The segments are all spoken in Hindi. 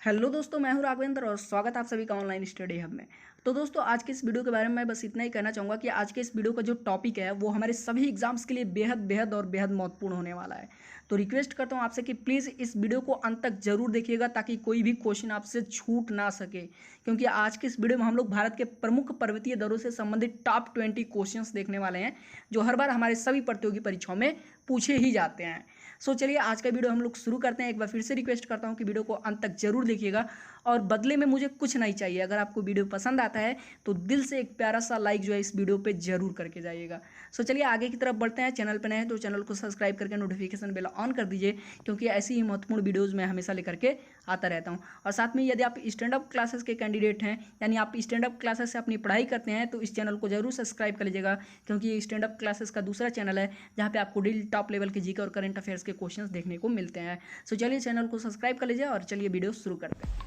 हेलो दोस्तों, मैं हूं राघवेंद्र और स्वागत है आप सभी का ऑनलाइन स्टडी हब में। तो दोस्तों, आज के इस वीडियो के बारे में मैं बस इतना ही कहना चाहूँगा कि आज के इस वीडियो का जो टॉपिक है वो हमारे सभी एग्जाम्स के लिए बेहद बेहद और बेहद महत्वपूर्ण होने वाला है। तो रिक्वेस्ट करता हूँ आपसे कि प्लीज़ इस वीडियो को अंत तक जरूर देखिएगा ताकि कोई भी क्वेश्चन आपसे छूट ना सके, क्योंकि आज के इस वीडियो में हम लोग भारत के प्रमुख पर्वतीय दर्रों से संबंधित टॉप 20 क्वेश्चंस देखने वाले हैं जो हर बार हमारे सभी प्रतियोगी परीक्षाओं में पूछे ही जाते हैं। सो चलिए आज का वीडियो हम लोग शुरू करते हैं। एक बार फिर से रिक्वेस्ट करता हूं कि वीडियो को अंत तक जरूर देखिएगा और बदले में मुझे कुछ नहीं चाहिए। अगर आपको वीडियो पसंद आता है तो दिल से एक प्यारा सा लाइक जो है इस वीडियो पे जरूर करके जाइएगा। सो चलिए आगे की तरफ बढ़ते हैं। चैनल पर नए हैं तो चैनल को सब्सक्राइब करके नोटिफिकेशन बेल ऑन कर दीजिए, क्योंकि ऐसी ही महत्वपूर्ण वीडियोज़ मैं हमेशा लेकर के आता रहता हूँ। और साथ में यदि आप स्टैंड अप क्लासेस के कैंडिडेट हैं, यानी आप स्टैंड अप क्लासेस से अपनी पढ़ाई करते हैं, तो इस चैनल को जरूर सब्सक्राइब कर लीजिएगा, क्योंकि ये स्टैंड अप क्लासेस का दूसरा चैनल है जहाँ पे आपको डेली टॉप लेवल के जीके और करंट अफेयर्स के क्वेश्चंस देखने को मिलते हैं। सो चलिए चैनल को सब्सक्राइब कर लीजिए और चलिए वीडियो शुरू करते हैं।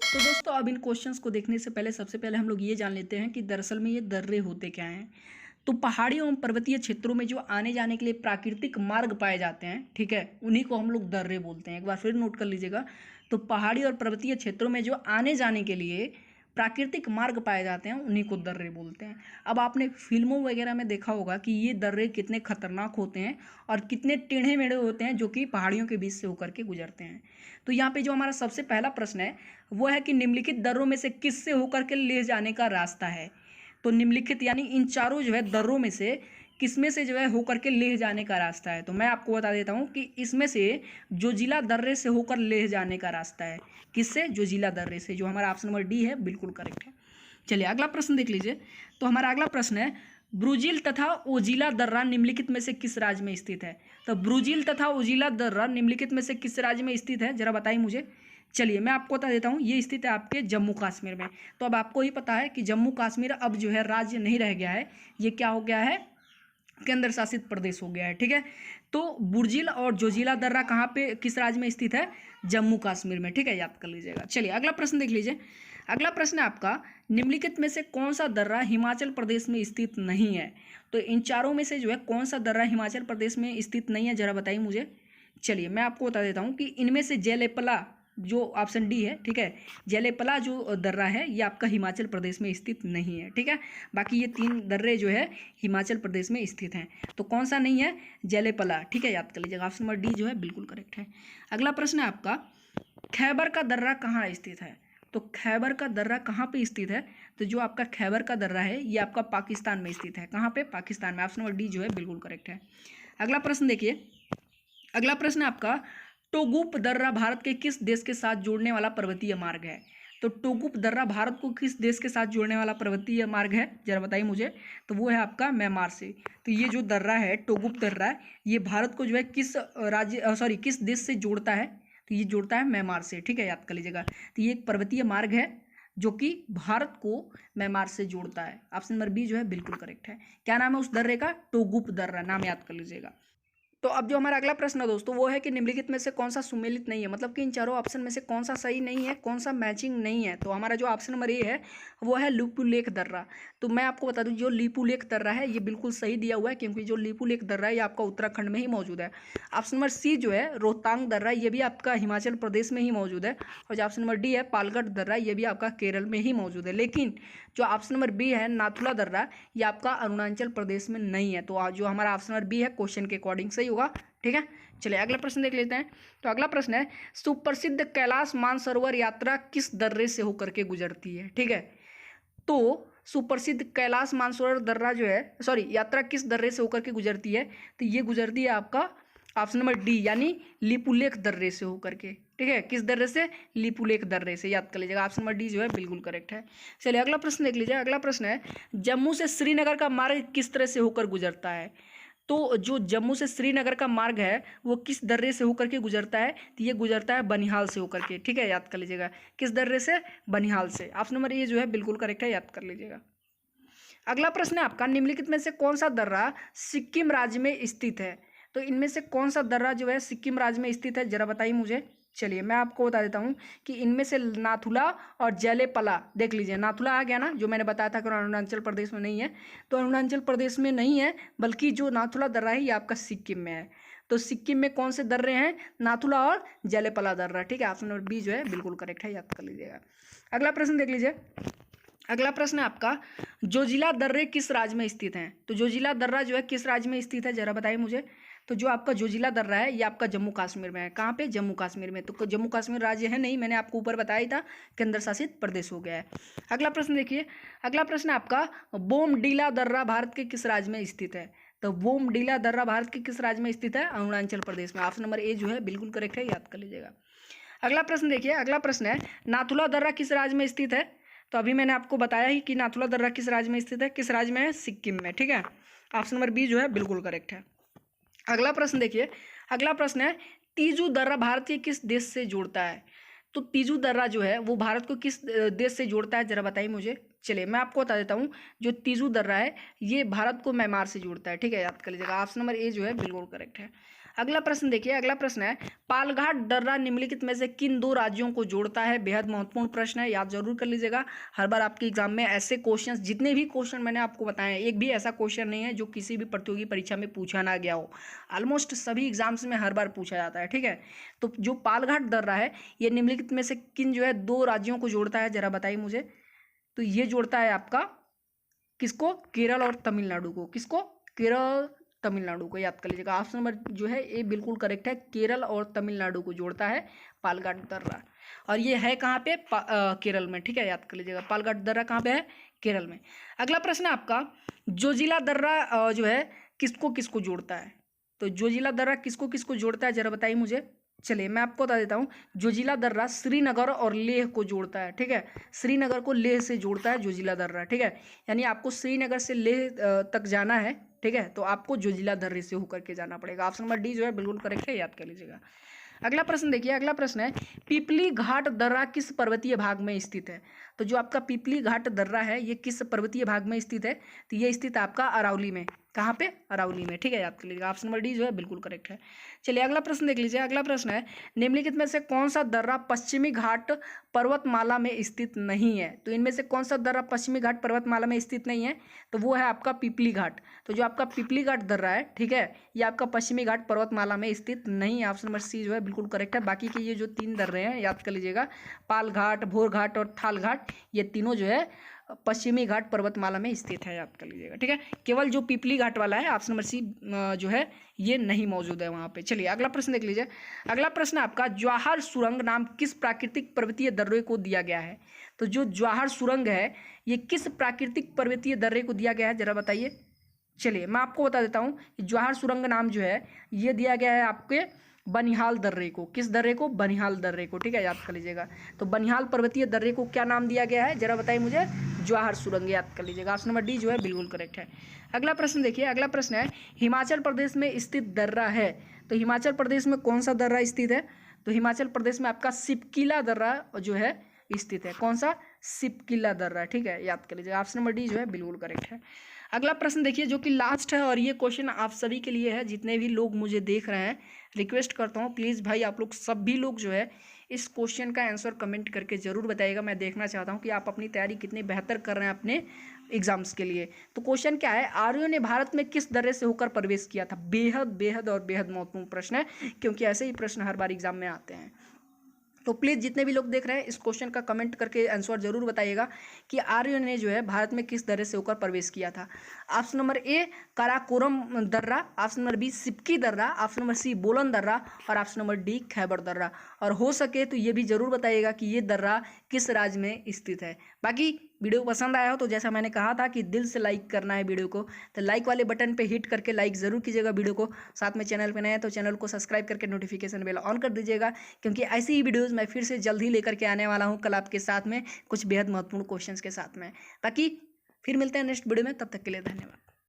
तो दोस्तों, अब इन क्वेश्चंस को देखने से पहले सबसे पहले हम लोग ये जान लेते हैं कि दरअसल में ये दर्रे होते क्या हैं। तो पहाड़ी एवं पर्वतीय क्षेत्रों में जो आने जाने के लिए प्राकृतिक मार्ग पाए जाते हैं, ठीक है, उन्हीं को हम लोग दर्रे बोलते हैं। एक बार फिर नोट कर लीजिएगा। तो पहाड़ी और पर्वतीय क्षेत्रों में जो आने जाने के लिए प्राकृतिक मार्ग पाए जाते हैं उन्हीं को दर्रे बोलते हैं। अब आपने फिल्मों वगैरह में देखा होगा कि ये दर्रे कितने खतरनाक होते हैं और कितने टेढ़े मेढ़े होते हैं जो कि पहाड़ियों के बीच से होकर के गुजरते हैं। तो यहाँ पे जो हमारा सबसे पहला प्रश्न है वो है कि निम्नलिखित दर्रों में से किससे होकर के ले जाने का रास्ता है। तो निम्नलिखित यानी इन चारों जो है दर्रों में से किसमें से जो है होकर के लेह जाने का रास्ता है। तो मैं आपको बता देता हूँ कि इसमें से जोजिला दर्रे से होकर लेह जाने का रास्ता है। किससे? जोजिला दर्रे से, जो हमारा ऑप्शन नंबर डी है बिल्कुल करेक्ट है। चलिए अगला प्रश्न देख लीजिए। तो हमारा अगला प्रश्न है, ब्रूजिल तथा ओजिला दर्रा निम्नलिखित में से किस राज्य में स्थित है। तो ब्रूजिल तथा ओजिला दर्रा निम्नलिखित में से किस राज्य में स्थित है, जरा बताइए मुझे। चलिए मैं आपको बता देता हूँ, ये स्थित है आपके जम्मू कश्मीर में। तो अब आपको ही पता है कि जम्मू कश्मीर अब जो है राज्य नहीं रह गया है, ये क्या हो गया है, केंद्र शासित प्रदेश हो गया है, ठीक है। तो बुर्जिल और जोजिला दर्रा कहाँ पे किस राज्य में स्थित है? जम्मू कश्मीर में, ठीक है, याद कर लीजिएगा। चलिए अगला प्रश्न देख लीजिए। अगला प्रश्न है आपका, निम्नलिखित में से कौन सा दर्रा हिमाचल प्रदेश में स्थित नहीं है। तो इन चारों में से जो है कौन सा दर्रा हिमाचल प्रदेश में स्थित नहीं है, जरा बताइए मुझे। चलिए मैं आपको बता देता हूँ कि इनमें से जेलेपला, जो ऑप्शन डी है, ठीक है, जेलेपला जो दर्रा है ये आपका हिमाचल प्रदेश में स्थित नहीं है, ठीक है। बाकी ये तीन दर्रे जो है हिमाचल प्रदेश में स्थित हैं। तो कौन सा नहीं है? जेलेपला, ठीक है, याद कर लीजिएगा। ऑप्शन नंबर डी जो है बिल्कुल करेक्ट है। अगला प्रश्न है आपका, खैबर का दर्रा कहाँ स्थित है। तो खैबर का दर्रा कहाँ पे स्थित है? तो जो आपका खैबर का दर्रा है ये आपका पाकिस्तान में स्थित है। कहाँ पे? पाकिस्तान में। ऑप्शन नंबर डी जो है बिल्कुल करेक्ट है। अगला प्रश्न देखिए। अगला प्रश्न है आपका, टोगुप दर्रा भारत के किस देश के साथ जोड़ने वाला पर्वतीय मार्ग है। तो टोगुप दर्रा भारत को किस देश के साथ जोड़ने वाला पर्वतीय मार्ग है, जरा बताइए मुझे। तो वो है आपका म्यांमार से। तो ये जो दर्रा है टोगुप दर्रा ये भारत को जो है किस राज्य किस देश से जोड़ता है। तो ये जोड़ता है म्यांमार से, ठीक है, याद कर लीजिएगा। तो ये एक पर्वतीय मार्ग है जो कि भारत को म्यांमार से जोड़ता है। ऑप्शन नंबर बी जो है बिल्कुल करेक्ट है। क्या नाम है उस दर्रे का? टोगुप दर्रा, नाम याद कर लीजिएगा। तो अब जो हमारा अगला प्रश्न है दोस्तों वो है कि निम्नलिखित में से कौन सा सुमेलित नहीं है, मतलब कि इन चारों ऑप्शन में से कौन सा सही नहीं है, कौन सा मैचिंग नहीं है। तो हमारा जो ऑप्शन नंबर ए है वो है लिपुलेख दर्रा। तो मैं आपको बता दूं जो लिपुलेख दर्रा है ये बिल्कुल सही दिया हुआ है, क्योंकि जो लिपुलेख दर्रा है ये आपका उत्तराखंड में ही मौजूद है। ऑप्शन नंबर सी जो है रोहतांग दर्रा ये भी आपका हिमाचल प्रदेश में ही मौजूद है। और जो ऑप्शन नंबर डी है पालगढ़ दर्रा ये भी आपका केरल में ही मौजूद है। लेकिन जो ऑप्शन नंबर बी है नाथुला दर्रा ये आपका अरुणाचल प्रदेश में नहीं है। तो जो हमारा ऑप्शन नंबर बी है क्वेश्चन के अकॉर्डिंग सही होगा, ठीक है। चलिए अगला प्रश्न देख लेते हैं। तो अगला प्रश्न है, सुप्रसिद्ध कैलाश मानसरोवर यात्रा किस दर्रे से होकर के गुजरती है, ठीक है। तो सुप्रसिद्ध कैलाश मानसरोवर दर्रा जो है यात्रा किस दर्रे से होकर के गुजरती है। तो ये गुजरती है आपका ऑप्शन नंबर डी यानी लिपुलेख दर्रे से होकर के, ठीक है। किस दर्रे से? लिपुलेख दर्रे से, याद कर लीजिएगा। ऑप्शन नंबर डी जो है बिल्कुल करेक्ट है। चलिए अगला प्रश्न देख लीजिए। अगला प्रश्न है, जम्मू से श्रीनगर का मार्ग किस तरह से होकर गुजरता है। तो जो जम्मू से श्रीनगर का मार्ग है वो किस दर्रे से होकर के गुजरता है। तो ये गुजरता है बनिहाल से होकर के, ठीक है, याद कर लीजिएगा। किस दर्रे से? बनिहाल से। ऑप्शन नंबर ए जो है बिल्कुल करेक्ट है, याद कर लीजिएगा। अगला प्रश्न है आपका, निम्नलिखित में से कौन सा दर्रा सिक्किम राज्य में स्थित है। तो इनमें से कौन सा दर्रा जो है सिक्किम राज्य में स्थित है, जरा बताइए मुझे। चलिए मैं आपको बता देता हूँ कि इनमें से नाथुला और जैलेपला देख लीजिए। नाथुला आ गया ना, जो मैंने बताया था कि अरुणाचल प्रदेश में नहीं है, तो अरुणाचल प्रदेश में नहीं है, बल्कि जो नाथुला दर्रा है ये आपका सिक्किम में है। तो सिक्किम में कौन से दर्रे हैं? नाथुला और जैलेपला दर्रा। ठीक है, ऑप्शन नंबर बी जो है बिल्कुल करेक्ट है, याद कर लीजिएगा। अगला प्रश्न देख लीजिए। अगला प्रश्न है आपका, जोजिला दर्रे किस राज्य में स्थित हैं? तो जोजिला दर्रा जो है किस राज्य में स्थित है, जरा बताइए मुझे। तो जो आपका जोजिला दर्रा है ये आपका जम्मू कश्मीर में है। कहाँ पे? जम्मू कश्मीर में। तो जम्मू कश्मीर राज्य है नहीं, मैंने आपको ऊपर बताया ही था, केंद्र शासित प्रदेश हो गया है। अगला प्रश्न देखिए। अगला प्रश्न आपका, बोमडीला दर्रा भारत के किस राज्य में स्थित है? तो बोमडीला दर्रा भारत के किस राज्य में स्थित है? अरुणाचल प्रदेश में। ऑप्शन नंबर ए जो है बिल्कुल करेक्ट है, याद कर लीजिएगा। अगला प्रश्न देखिए। अगला प्रश्न है, नाथुला दर्रा किस राज्य में स्थित है? तो अभी मैंने आपको बताया ही कि नाथुला दर्रा किस राज्य में स्थित है। किस राज्य में है? सिक्किम में। ठीक है, ऑप्शन नंबर बी जो है बिल्कुल करेक्ट है। अगला प्रश्न देखिए। अगला प्रश्न है, तीजू दर्रा भारत के किस देश से जोड़ता है? तो तीजू दर्रा जो है वो भारत को किस देश से जोड़ता है, जरा बताइए मुझे। चलिए मैं आपको बता देता हूँ, जो तीजू दर्रा है ये भारत को म्यांमार से जोड़ता है। ठीक है, याद कर लीजिएगा। ऑप्शन नंबर ए जो है बिल्कुल करेक्ट है। अगला प्रश्न देखिए। अगला प्रश्न है, पालघाट दर्रा निम्नलिखित में से किन दो राज्यों को जोड़ता है? बेहद महत्वपूर्ण प्रश्न है, याद जरूर कर लीजिएगा। हर बार आपके एग्जाम में ऐसे क्वेश्चंस, जितने भी क्वेश्चन मैंने आपको बताए हैं, एक भी ऐसा क्वेश्चन नहीं है जो किसी भी प्रतियोगी परीक्षा में पूछा ना गया हो। ऑलमोस्ट सभी एग्जाम्स में हर बार पूछा जाता है। ठीक है, तो जो पालघाट दर्रा है ये निम्नलिखित में से किन जो है दो राज्यों को जोड़ता है, जरा बताइए मुझे। तो ये जोड़ता है आपका किसको? केरल और तमिलनाडु को। किसको? केरल तमिलनाडु को, याद कर लीजिएगा। ऑप्शन नंबर जो है ये बिल्कुल करेक्ट है, केरल और तमिलनाडु को जोड़ता है पालघाट दर्रा। और ये है कहाँ पे? केरल में। ठीक है, याद कर लीजिएगा। पालघाट दर्रा कहाँ पे है? केरल में। अगला प्रश्न है आपका, जोजिला दर्रा जो है किसको किसको जोड़ता है? तो जोजिला दर्रा किसको किसको जोड़ता है, जरा बताइए मुझे। चलिए मैं आपको बता देता हूँ, जोजिला दर्रा श्रीनगर और लेह को जोड़ता है। ठीक है, श्रीनगर को लेह से जोड़ता है जोजिला दर्रा। ठीक है, यानी आपको श्रीनगर से लेह तक जाना है। ठीक है, तो आपको जोजिला दर्रे से होकर के जाना पड़ेगा। ऑप्शन नंबर डी जो है बिल्कुल करेक्ट है, याद कर लीजिएगा। अगला प्रश्न देखिए। अगला प्रश्न है, पिपली घाट दर्रा किस पर्वतीय भाग में स्थित है? तो जो आपका पिपली घाट दर्रा है ये किस पर्वतीय भाग में स्थित है? तो ये स्थित है आपका अरावली में। कहाँ पे? अरावली में। ठीक है, याद कर लीजिएगा। ऑप्शन नंबर डी जो है बिल्कुल करेक्ट है। चलिए अगला प्रश्न देख लीजिए। अगला प्रश्न है, निम्नलिखित में से कौन सा दर्रा पश्चिमी घाट पर्वतमाला में स्थित नहीं है? तो इनमें से कौन सा दर्रा पश्चिमी घाट पर्वतमाला में स्थित नहीं है? तो वो है आपका पिपली घाट। तो जो आपका पिपली घाट दर्रा है, ठीक है, ये आपका पश्चिमी घाट पर्वतमाला में स्थित नहीं है। ऑप्शन नंबर सी जो है बिल्कुल करेक्ट है। बाकी के ये जो तीन दर्रे हैं याद कर लीजिएगा, पाल घाट, भोर घाट और थाल घाट, ये तीनों जो है पश्चिमी घाट पर्वतमाला में स्थित है, याद कर लीजिएगा। ठीक है, केवल जो पिपली घाट वाला है ऑप्शन नंबर सी जो है ये नहीं मौजूद है वहाँ पे। चलिए अगला प्रश्न देख लीजिए। अगला प्रश्न आपका, जवाहर सुरंग नाम किस प्राकृतिक पर्वतीय दर्रे को दिया गया है? तो जो जवाहर सुरंग है ये किस प्राकृतिक पर्वतीय दर्रे को दिया गया है, जरा बताइए। चलिए मैं आपको बता देता हूँ, जवाहर सुरंग नाम जो है ये दिया गया है आपके बनिहाल दर्रे को। किस दर्रे को? बनिहाल दर्रे को। ठीक है, याद कर लीजिएगा। तो बनिहाल पर्वतीय दर्रे को क्या नाम दिया गया है, जरा बताइए मुझे। जवाहर सुरंग, याद कर लीजिएगा। ऑप्शन नंबर डी जो है बिल्कुल करेक्ट है। अगला प्रश्न देखिए। अगला प्रश्न है, हिमाचल प्रदेश में स्थित दर्रा है। तो हिमाचल प्रदेश में कौन सा दर्रा स्थित है? तो हिमाचल प्रदेश में आपका सिपकिला दर्रा जो है स्थित है। कौन सा? सिपकिला दर्रा। ठीक है, याद कर लीजिएगा। ऑप्शन नंबर डी जो है बिल्कुल करेक्ट है। अगला प्रश्न देखिए जो कि लास्ट है, और ये क्वेश्चन आप सभी के लिए है, जितने भी लोग मुझे देख रहे हैं। रिक्वेस्ट करता हूँ प्लीज़ भाई आप लोग सभी लोग जो है इस क्वेश्चन का आंसर कमेंट करके ज़रूर बताइएगा। मैं देखना चाहता हूँ कि आप अपनी तैयारी कितनी बेहतर कर रहे हैं अपने एग्जाम्स के लिए। तो क्वेश्चन क्या है, आर्यों ने भारत में किस दर्रे से होकर प्रवेश किया था? बेहद बेहद और बेहद महत्वपूर्ण प्रश्न है, क्योंकि ऐसे ही प्रश्न हर बार एग्जाम में आते हैं। तो प्लीज़ जितने भी लोग देख रहे हैं इस क्वेश्चन का कमेंट करके आंसर जरूर बताइएगा कि आर्यों ने जो है भारत में किस दर्रे से होकर प्रवेश किया था। ऑप्शन नंबर ए काराकोरम दर्रा, ऑप्शन नंबर बी सिपकी दर्रा, ऑप्शन नंबर सी बोलन दर्रा और ऑप्शन नंबर डी खैबर दर्रा। और हो सके तो ये भी जरूर बताइएगा कि ये दर्रा किस राज्य में स्थित है। बाकी वीडियो पसंद आया हो तो जैसा मैंने कहा था कि दिल से लाइक करना है वीडियो को, तो लाइक वाले बटन पे हिट करके लाइक ज़रूर कीजिएगा वीडियो को। साथ में चैनल पे नए हैं तो चैनल को सब्सक्राइब करके नोटिफिकेशन बेल ऑन कर दीजिएगा, क्योंकि ऐसी ही वीडियोस मैं फिर से जल्द ही लेकर के आने वाला हूँ कल आपके साथ में कुछ बेहद महत्वपूर्ण क्वेश्चंस के साथ में। बाकी फिर मिलते हैं नेक्स्ट वीडियो में, तब तक के लिए धन्यवाद।